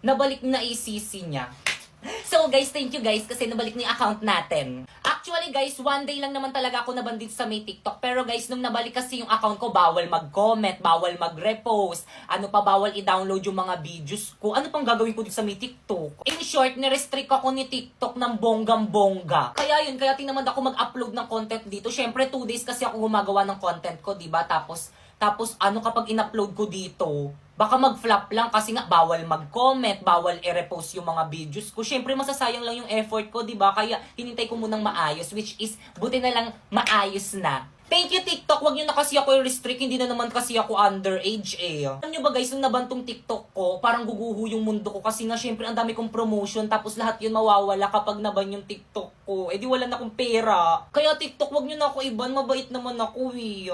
nabalik na ICC niya. So guys, thank you guys kasi nabalik na yung account natin. Actually guys, one day lang naman talaga ako nabandit sa may TikTok. Pero guys, nung nabalik kasi yung account ko, bawal mag-comment, bawal mag-repost, ano pa, bawal i-download yung mga videos ko. Ano pang gagawin ko dito sa may TikTok? In short, ni-restrict ako ni TikTok ng bonggang-bongga. Kaya yun, kaya tinamad ako mag-upload ng content dito. Syempre, 2 days kasi ako gumagawa ng content ko, diba? Tapos ano kapag in-upload ko dito, baka mag-flop lang kasi nga bawal mag-comment, bawal i-repost yung mga videos ko. Syempre masasayang lang yung effort ko, 'di ba? Kaya hinintay ko munang maayos, which is buti na lang maayos na. Thank you TikTok, wag niyo na kasi ako i-restrict, hindi na naman kasi ako underage eh. Alam niyo ba guys, nung nabantong TikTok ko, parang guguho yung mundo ko kasi nga syempre ang dami kong promotion tapos lahat yun mawawala kapag naban yung TikTok ko. Eh di wala na akong pera. Kaya TikTok, wag niyo na ako iban, mabait naman ako eh.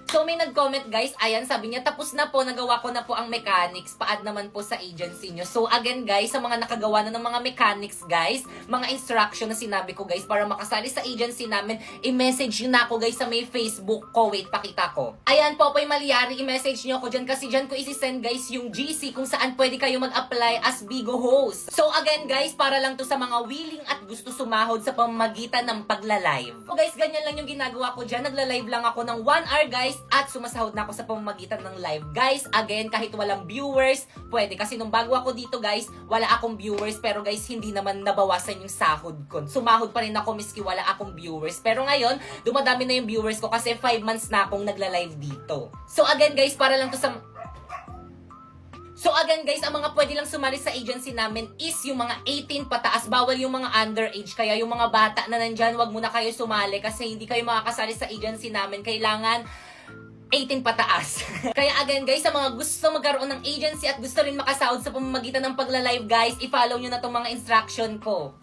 So may nag-comment guys, ayan sabi niya, tapos na po, nagawa ko na po ang mechanics, pa-add naman po sa agency nyo. So again guys, sa mga nakagawa na ng mga mechanics guys, mga instruction na sinabi ko guys, para makasali sa agency namin, i-message nyo na ako guys sa may Facebook ko. Wait, pakita ko. Ayan, Popoy Malyari, i-message nyo ako dyan kasi dyan ko isi-send guys yung GC kung saan pwede kayo mag-apply as Bigo host. So again guys, para lang to sa mga willing at gusto sumahod sa pamamagitan ng pagla-live. So guys, ganyan lang yung ginagawa ko dyan. Nagla-live lang ako ng 1 hour guys, at sumasahod na ako sa pamamagitan ng live. Guys, again, kahit walang viewers, pwede. Kasi nung bago ako dito, guys, wala akong viewers. Pero guys, hindi naman nabawasan yung sahod ko. Sumahod pa rin ako miski wala akong viewers. Pero ngayon, dumadami na yung viewers ko kasi 5 months na akong nagla-live dito. So again, guys, para lang to sa... So again guys, ang mga pwede lang sumali sa agency namin is yung mga 18 pataas, bawal yung mga underage. Kaya yung mga bata na nandyan, wag muna kayo sumali kasi hindi kayo makakasali sa agency namin. Kailangan 18 pataas. Kaya again guys, sa mga gusto magkaroon ng agency at gusto rin makasahod sa pamamagitan ng pagla-live guys, i-follow nyo na tong mga instruction ko.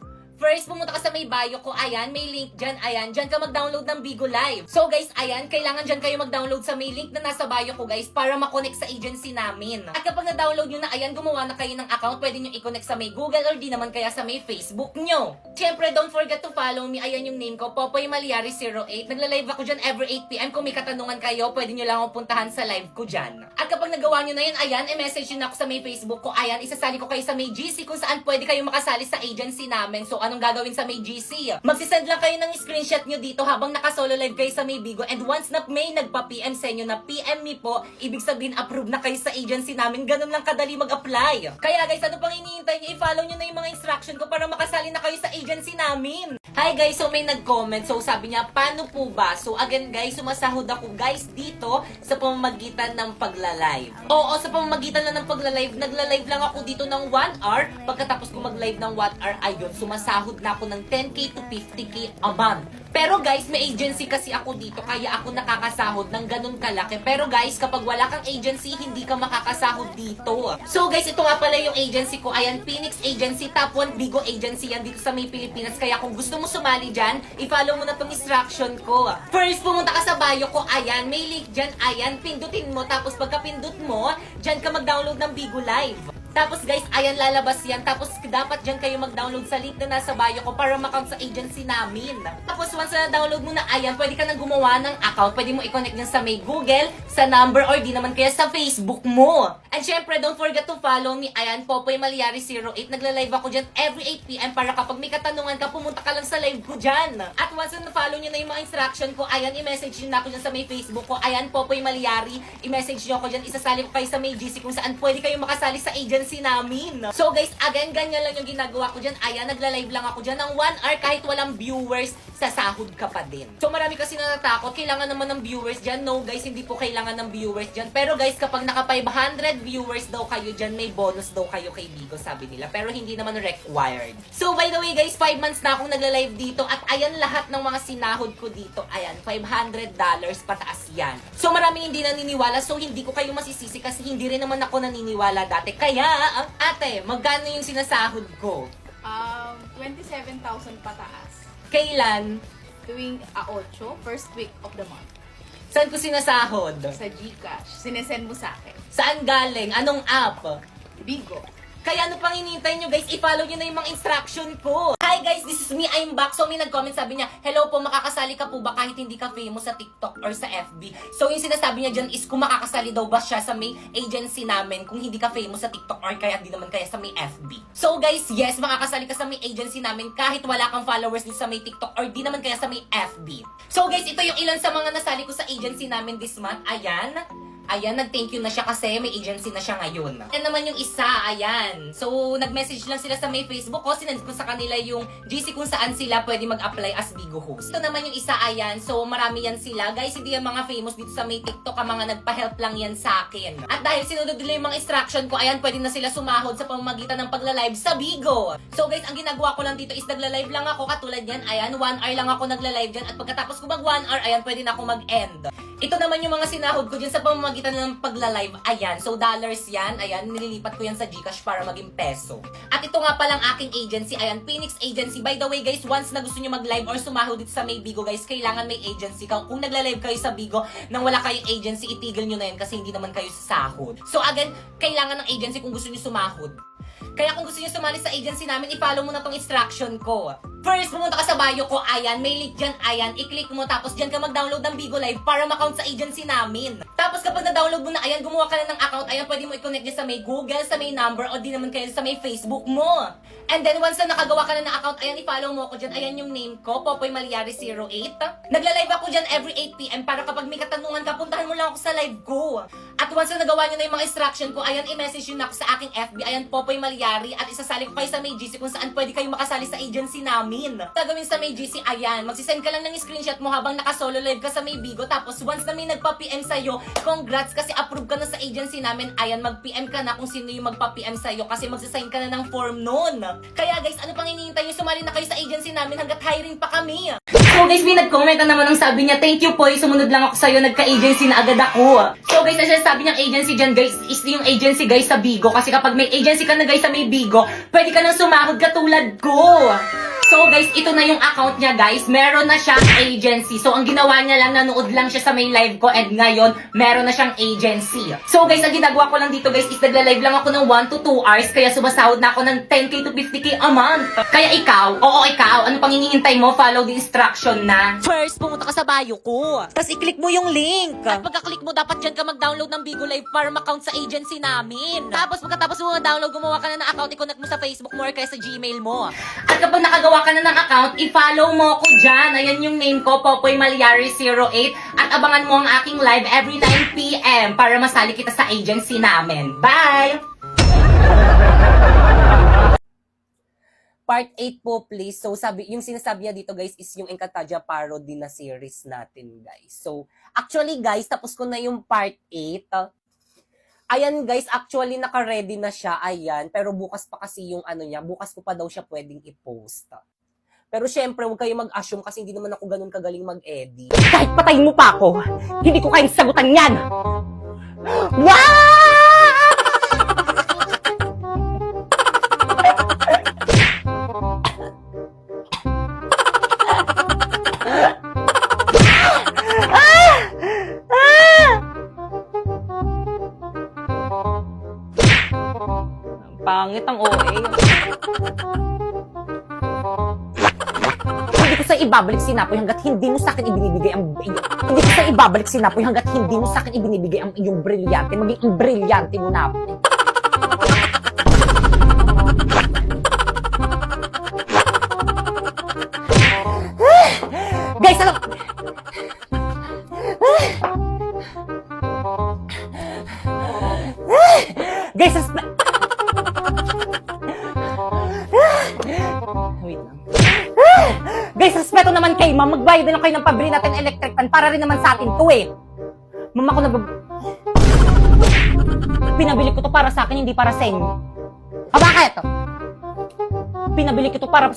First, pumunta ka sa may bio ko, ayan, may link dyan, ayan, dyan ka mag-download ng Bigo Live. So guys, ayan, kailangan dyan kayo mag-download sa may link na nasa bio ko guys, para makonect sa agency namin. At kapag na-download nyo na, ayan, gumawa na kayo ng account, pwede nyo i-connect sa may Google or di naman kaya sa may Facebook nyo. Siyempre, don't forget to follow me, ayan yung name ko, Popoy Malyari 08. Nagla-live ako dyan every 8 PM. Kung may katanungan kayo, pwede nyo lang akong puntahan sa live ko dyan. At kapag nagawa nyo na yun, ayan, i-message nyo na ako sa may Facebook ko, ayan, isasali ko kayo sa may GC kung saan pwede kayo makasali sa agency namin. So, anong gagawin sa may GC? Magsisend lang kayo ng screenshot nyo dito habang nakasolo live kayo sa may Bigo, and once na may nagpa-PM sa inyo na PM me po, ibig sabihin approve na kayo sa agency namin. Ganun lang kadali mag-apply. Kaya guys, ano pang hinihintay nyo? I-follow nyo na yung mga instruction ko para makasali na kayo sa agency namin. Hi guys, so may nag-comment. So sabi niya, paano po ba? So again guys, sumasahod ako guys dito sa pamamagitan ng pagla-live. Oo, sa pamamagitan lang ng pagla-live. Nagla-live lang ako dito ng 1 hour. Pagkatapos ko mag-live ng 1 hour, ayun, sumasahod na ako ng 10K to 50K a month. Pero guys, may agency kasi ako dito, kaya ako nakakasahod ng ganun kalaki. Pero guys, kapag wala kang agency, hindi ka makakasahod dito. So guys, ito nga pala yung agency ko. Ayan, Phoenix Agency, Top 1 Bigo Agency yan dito sa may Pilipinas. Kaya kung gusto mo sumali dyan, i-follow mo na tong instruction ko. First, pumunta ka sa bio ko. Ayan, may link dyan. Ayan, pindutin mo. Tapos pagka pindut mo, dyan ka mag-download ng Bigo Live. Tapos guys, ayan, lalabas yan. Tapos dapat dyan kayo mag-download sa link na nasa bio ko para ma-count sa agency namin. Tapos once na download mo na, ayan, pwede ka nang gumawa ng account. Pwede mo i-connect dyan sa may Google, sa number, or di naman kaya sa Facebook mo. And syempre, don't forget to follow me. Ayan, Popoy Malyari 08. Nagla-live ako dyan every 8 PM para kapag may katanungan ka, pumunta ka lang sa live ko dyan. At once na follow nyo na yung mga instruction ko, ayan, i-message nyo na ako dyan sa may Facebook ko. Ayan, Popoy Malyari. I-message nyo ako dyan. Isasali ko kayo sa may GC kung saan pwede kayo makasali sa agency namin. So guys, again, ganyan lang yung ginagawa ko dyan. Ayan, nagla-live lang ako dyan ng 1 hour kahit walang viewers, sasahod ka pa din. So marami kasi natatakot, kailangan naman ng viewers dyan. No guys, hindi po kailangan ng viewers dyan. Pero guys, kapag naka 500 viewers daw kayo dyan, may bonus daw kayo kay Bigo, sabi nila. Pero hindi naman required. So by the way guys, 5 months na akong nagla-live dito at ayan lahat ng mga sinahod ko dito. Ayan, $500 pataas yan. So maraming hindi naniniwala, so hindi ko kayo masisisi kasi hindi rin naman ako naniniwala dati. Kaya, ate, magkano yung sinasahod ko? 27,000 pataas. Kailan? Tuwing 8, first week of the month. Saan ko sinasahod? Sa GCash. Sinesend mo sa akin. Saan galing? Anong app? Bigo. Kaya ano pang hinihintay nyo guys, i-follow nyo na yung mga instruction ko. Hi guys, this is me, I'm back. So may nag-comment, sabi niya, hello po, makakasali ka po ba kahit hindi ka famous sa TikTok or sa FB? So yung sinasabi niya dyan is kung makakasali daw ba siya sa may agency namin kung hindi ka famous sa TikTok or kaya di naman kaya sa may FB. So guys, yes, makakasali ka sa may agency namin kahit wala kang followers din sa may TikTok or di naman kaya sa may FB. So guys, ito yung ilan sa mga nasali ko sa agency namin this month. Ayan, nag-thank you na siya kasi may agency na siya ngayon. Yan naman yung isa, ayan. So, nag-message lang sila sa may Facebook ko. Sinend ko sa kanila yung GC kung saan sila pwede mag-apply as Bigo host. Ito naman yung isa, ayan. So, marami yan sila. Guys, hindi yung mga famous dito sa may TikTok. Ang mga nagpa-help lang yan sa akin. At dahil sinunod nila yung mga instruction ko, ayan, pwede na sila sumahod sa pamamagitan ng pagla-live sa Bigo. So, guys, ang ginagawa ko lang dito is nagla-live lang ako. Katulad yan, ayan, 1 hour lang ako nagla-live dyan. At pagkatapos ko mag 1 hour, ayan, pwede na ako mag-end. Ito naman yung mga sinahod ko dyan sa pamamagitan ng pagla-live. Ayan, so dollars yan. Ayan, nililipat ko yan sa GCash para maging peso. At ito nga palang aking agency. Ayan, Phoenix Agency. By the way guys, once na gusto nyo mag-live or sumahod dito sa may Bigo guys, kailangan may agency. Kung nagla-live kayo sa Bigo nang wala kayong agency, itigil nyo na yan kasi hindi naman kayo sasahod. So again, kailangan ng agency kung gusto nyo sumahod. Kaya kung gusto nyo sumali sa agency namin, i-follow mo na tong instruction ko. First, pumunta ka sa bio ko, ayan, may link dyan, ayan, i-click mo, tapos dyan ka mag-download ng Bigo Live para ma-count sa agency namin. Tapos kapag na-download mo na, ayan, gumawa ka na ng account, ayan, pwede mo i-connect dyan sa may Google, sa may number, o di naman kayo sa may Facebook mo. And then, once na nakagawa ka na ng account, ayan, i-follow mo ako dyan, ayan yung name ko, Popoy Malyari 08. Nagla-live ako dyan every 8 PM para kapag may katanungan ka, puntahan mo lang ako sa live ko. At once na nagawa nyo na yung mga instruction ko, ayan, i-message nyo na ako sa aking FB, ayan, Popoy Malyari, at isasali ko kayo sa may GC kung saan pwede kayo makasali sa agency namin. Gagawin sa may GC, ayan, magsisend ka lang ng screenshot mo habang naka-solo live ka sa may Bigo, tapos once na may nagpa-PM sa'yo, congrats kasi approve ka na sa agency namin, ayan, mag-PM ka na kung sino yung magpa-PM sa'yo kasi magsasign ka na ng form nun. Kaya guys, ano pang hinihintay nyo? Sumali na kayo sa agency namin hanggat hiring pa kami. So guys, may nag-comment na naman ang sabi niya, thank you po, sumunod lang ako sa'yo, nagka-agency na agad ako. So guys, ang sabi niyang agency dyan guys, is yung agency guys sa Bigo, kasi kapag may agency ka na guys sa may Bigo, pwede ka nang sumahod katulad ko. So guys, ito na yung account niya guys. Meron na siyang agency. So ang ginawa niya lang, nanood lang siya sa may live ko and ngayon, meron na siyang agency. So guys, ang ginagawa ko lang dito guys is nagla-live lang ako ng 1 to 2 hours kaya sumasahod na ako ng 10k to 50k a month. Kaya ikaw, ano pang hinihintay mo? Follow the instruction na. First, pumunta ka sa bio ko. Tapos i-click mo yung link. At pagka-click mo, dapat dyan ka mag-download ng Bigo Live para ma-count sa agency namin. Tapos pagkatapos mo ma-download, gumawa ka na ng account, i-connect mo sa Facebook mo or kaya sa Gmail mo. At kapag nakagawa ka na ng account, i-follow mo ako dyan. Ayan yung name ko, Popoy Malyari 08. At abangan mo ang aking live every 9 PM para masali kita sa agency namin. Bye! Part 8 po, please. So, yung sinasabi niya dito, guys, is yung Encantadia parody na series natin, guys. So, actually, guys, tapos ko na yung part 8. Ayan, guys, actually, naka-ready na siya. Ayan. Pero bukas pa kasi yung ano niya. Bukas ko pa daw siya pwedeng i-post. Pero syempre, huwag kayo mag-assume kasi hindi naman ako ganun kagaling mag-edit. Kahit patayin mo pa ako, hindi ko kayang sagutan yan! Wow! Pangit ang OA. Hindi ko sa ibabalik sinapoy hanggat hindi mo sa akin ibinibigay ang hindi ko sa ibabalik sinapoy hanggat hindi mo sa akin ibinibigay ang iyong brilyante, maging ang brilyante mo na. Guys, ano? Guys, wait lang. Guys, respeto naman kay ma'am. Magbayad na lang kayo ng pabili natin electric fan para rin naman sa atin to eh. Ma'am, ako pinabili ko to para sa akin, hindi para sa inyo. Bakit? Pinabili ko to para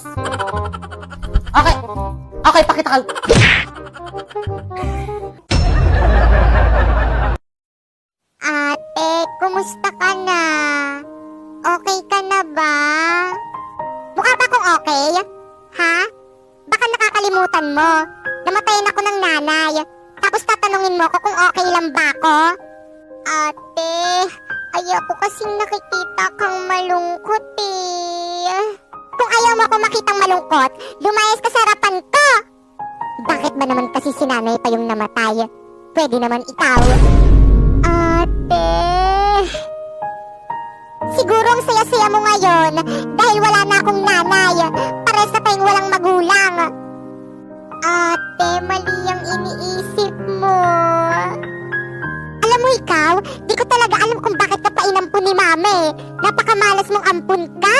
Okay. Okay, pakita ka. Ate, kumusta ka na? Okay ka na ba? Mukha ba akong okay? Ha? Baka nakakalimutan mo. Namatayan ako ng nanay. Tapos tatanungin mo ko kung okay lang ba ako? Ate, Ayoko kasing nakikita kang malungkot eh. Kung ayaw mo ako makitang malungkot, lumayas ka sa harapan ko! Bakit ba naman kasi si nanay pa yung namatay? Pwede naman ikaw. Ate... Siguro ang saya-saya mo ngayon dahil wala na akong nanay. Pares na tayong walang magulang. Ate, mali ang iniisip mo. Alam mo ikaw, di ko talaga alam kung bakit ka pa inampun ni mami. Napakamalas mong ampun ka.